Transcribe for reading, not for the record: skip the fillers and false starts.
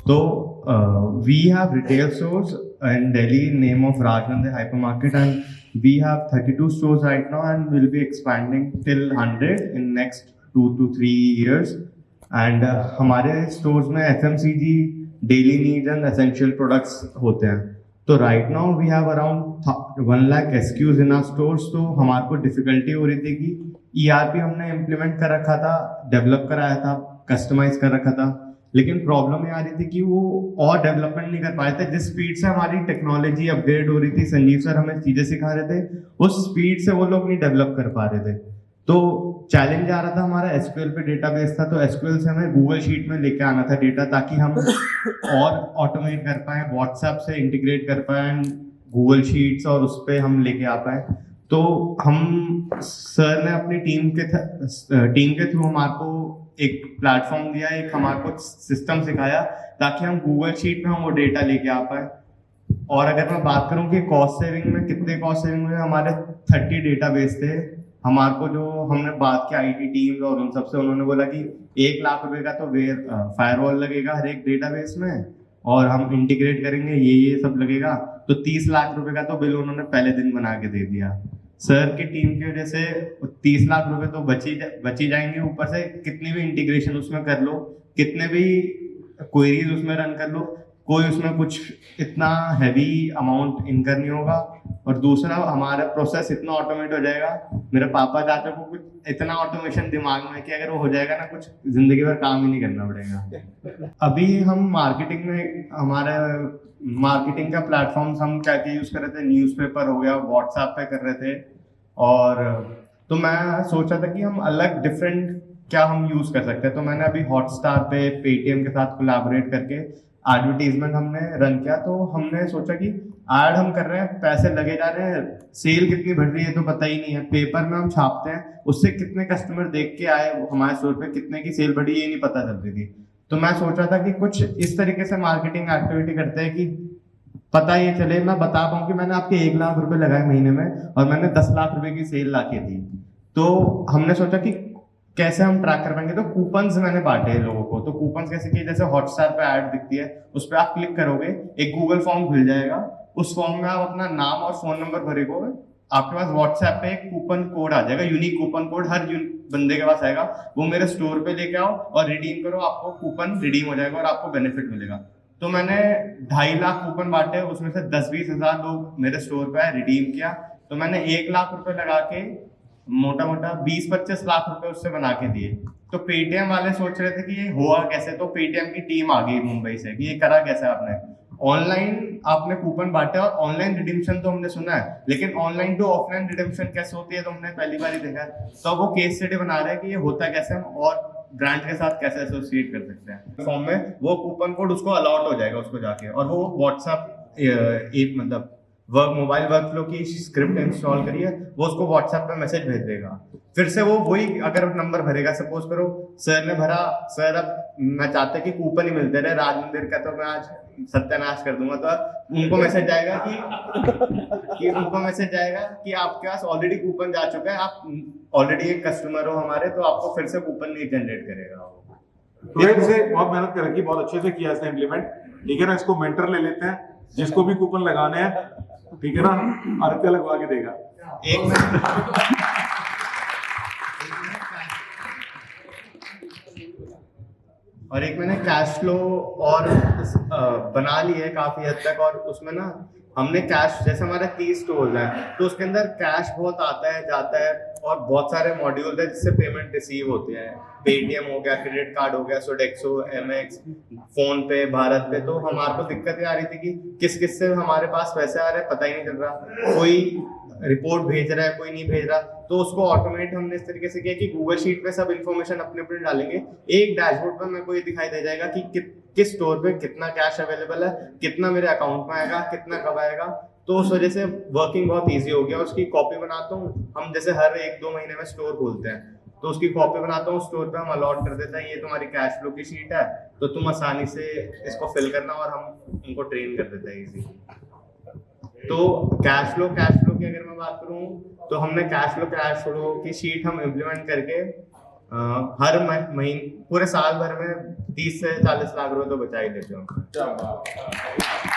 So we have retail stores in Delhi, name of Rajnande Hypermarket, and we have 32 stores right now, and we'll be expanding till 100 in next 2 to 3 years. And हमारे stores में FMCG, daily needs and essential products होते हैं. तो right now we have around 1 lakh SKUs in our stores. तो हमारे को difficulty हो रही थी कि ERP हमने implement कर रखा था, develop कराया था, customize कर रखा था, लेकिन प्रॉब्लम ये आ रही थी कि वो और डेवलपमेंट नहीं कर पाए थे. जिस स्पीड से हमारी टेक्नोलॉजी अपग्रेड हो रही थी, संजीव सर हमें चीजें सिखा रहे थे, उस स्पीड से वो लोग नहीं डेवलप कर पा रहे थे. तो चैलेंज आ रहा था हमारा. एसक्यूएल पे डेटाबेस था, तो एसक्यूएल से हमें गूगल शीट में लेके आना था डेटा, ताकि हम और ऑटोमेट कर पाए, व्हाट्सएप से इंटीग्रेट कर पाए गूगल शीट्स, और उस पर हम लेके आ पाए. तो हम सर ने अपनी टीम के थ्रू हमारे को एक प्लेटफॉर्म दिया, एक हमारे को सिस्टम सिखाया, ताकि हम गूगल शीट में हम वो डेटा लेके आ पाए. और अगर मैं बात करूं कि कॉस्ट सेविंग में कितने कॉस्ट सेविंग में, हमारे 30 डेटाबेस थे. हमारे को जो हमने बात की आईटी टीम और उन सबसे, उन्होंने बोला कि 1 लाख रुपए का तो फायरवॉल लगेगा हर एक डेटाबेस में, और हम इंटीग्रेट करेंगे, ये सब लगेगा. तो 30 लाख रुपए का तो बिल उन्होंने पहले दिन बना के दे दिया. सर की टीम की वजह से 30 लाख रुपए तो बची जाएंगे. ऊपर से कितनी भी इंटीग्रेशन उसमें कर लो, कितने भी क्वेरीज उसमें रन कर लो, कोई उसमें कुछ इतना हैवी अमाउंट इनकर नहीं होगा. और दूसरा, हमारा प्रोसेस इतना ऑटोमेट हो जाएगा. मेरे पापा चाचा को कुछ इतना ऑटोमेशन दिमाग में कि अगर वो हो जाएगा ना, कुछ जिंदगी भर काम ही नहीं करना पड़ेगा. अभी हम मार्केटिंग में, हमारे मार्केटिंग का प्लेटफॉर्म्स हम क्या क्या यूज कर रहे थे, न्यूज़पेपर हो गया, व्हाट्सएप पे कर रहे थे. और तो मैं सोचा था कि हम अलग डिफरेंट क्या हम यूज कर सकते हैं. तो मैंने अभी हॉटस्टार पे पेटीएम के साथ कोलैबोरेट करके एडवर्टीजमेंट हमने रन किया. तो हमने सोचा कि ऐड हम कर रहे हैं, पैसे लगे जा रहे हैं, सेल कितनी बढ़ रही है तो पता ही नहीं है. पेपर में हम छापते हैं, उससे कितने कस्टमर देख के आए हमारे स्टोर पे, कितने की सेल बढ़ी, ये नहीं पता चल रही थी. तो मैं सोचा था कि कुछ इस तरीके से मार्केटिंग एक्टिविटी करते हैं कि पता ये चले, मैं बता पाऊँ कि मैंने आपके 1 लाख रुपए लगाए महीने में, और मैंने 10 लाख रुपए की सेल ला के दी. तो हमने सोचा कि कैसे हम ट्रैक कर पाएंगे. तो कूपन्स मैंने बांटे लोगों को. तो कूपन्स कैसे किए, जैसे हॉटस्टार पे ऐड दिखती है, उस पर आप क्लिक करोगे, एक गूगल फॉर्म खुल जाएगा. उस फॉर्म में आप अपना नाम और फोन नंबर भरोगे, आपके पास व्हाट्सएप पे एक कूपन कोड आ जाएगा, यूनिक कूपन कोड हर बंदे के पास आएगा. वो मेरे स्टोर पे लेके आओ और रिडीम करो, आपको कूपन रिडीम हो जाएगा और आपको बेनिफिट मिलेगा. तो मैंने 2.5 लाख कूपन बांटे, उसमें से 10-20 हजार लोग मेरे स्टोर पे आए, रिडीम किया. तो मैंने 1 लाख रुपए लगा के मोटा मोटा 20-25 लाख रुपए उससे बना के दिए. तो पेटीएम वाले सोच रहे थे कि ये हुआ कैसे. तो पेटीएम की टीम आ गई मुंबई से कि ये करा कैसे आपने. ऑनलाइन आपने कूपन बांटे, और ऑनलाइन रिडीम्पशन तो हमने सुना है, लेकिन ऑनलाइन टू ऑफलाइन रिडीम्पशन कैसे होती है तो हमने पहली बार ही देखा है. तो वो केस स्टडी बना रहे हैं कि ये होता कैसे, हम और ब्रांड के साथ कैसे एसोसिएट कर सकते हैं. फॉर्म में वो कूपन कोड उसको अलॉट हो जाएगा उसको जाके, और वो व्हाट्सएप एक मतलब मोबाइल वर्कफ्लो की स्क्रिप्ट इंस्टॉल करिए, वो उसको व्हाट्सएप पे मैसेज भेज देगा. फिर से वो वही अगर नंबर भरेगा, सपोज करो सर ने भरा, सर अब मैं चाहता कि कूपन ही मिलते रहे राज मंदिर का, तो मैं आज सत्यानाश कर दूंगा. तो उनको मैसेज जाएगा कि आपके पास ऑलरेडी कूपन जा चुका है, आप ऑलरेडी एक कस्टमर हो हमारे, तो आपको फिर से कूपन नहीं जनरेट करेगा. तो से बहुत मेहनत कर रखी, बहुत अच्छे से किया इसने इम्प्लीमेंट. ठीक है ना, इसको मेंटर ले लेते हैं, जिसको भी कूपन लगाने हैं, ठीक है ना, आदित्य लगवा के देगा. एक मैंने कैश फ्लो और बना ली है काफी हद तक. और उसमें ना हमने कैश, जैसे हमारे 30 स्टोर्स हैं, तो उसके अंदर कैश बहुत आता है जाता है, और बहुत सारे मॉड्यूल है जिससे पेमेंट रिसीव होते हैं. पेटीएम हो गया, क्रेडिट कार्ड हो गया, सोडेक्सो, एमएक्स, फोन पे, भारत पे. तो हमारे को दिक्कत आ रही थी कि किस से हमारे पास पैसे आ रहे हैं, पता ही नहीं चल रहा. कोई रिपोर्ट भेज रहा है, कोई नहीं भेज रहा. तो उसको ऑटोमेट हमने इस तरीके से किया कि गूगल शीट पे सब इन्फॉर्मेशन अपने अपने डालेंगे, एक डैशबोर्ड पर मेरे को ये दिखाई दे जाएगा कि किस स्टोर पे कितना कैश अवेलेबल है, कितना मेरे अकाउंट में आएगा, कितना कब आएगा. तो उस वजह से वर्किंग बहुत ईजी हो गया. उसकी कॉपी बनाता हूँ, हम जैसे हर 1-2 महीने में स्टोर खोलते हैं, तो उसकी कॉपी बनाता हूँ, स्टोर पे हम अलॉट कर देते हैं, ये तुम्हारी कैश फ्लो की शीट है, तो तुम आसानी से इसको फिल करना, और हम उनको ट्रेन कर देते हैं इजी. तो कैश फ्लो की अगर मैं बात करूँ, तो हमने कैश फ्लो की शीट हम इम्प्लीमेंट करके हर महीने पूरे साल भर में 30 से 40 लाख रुपए तो बचा ही लेते हो। क्या बात।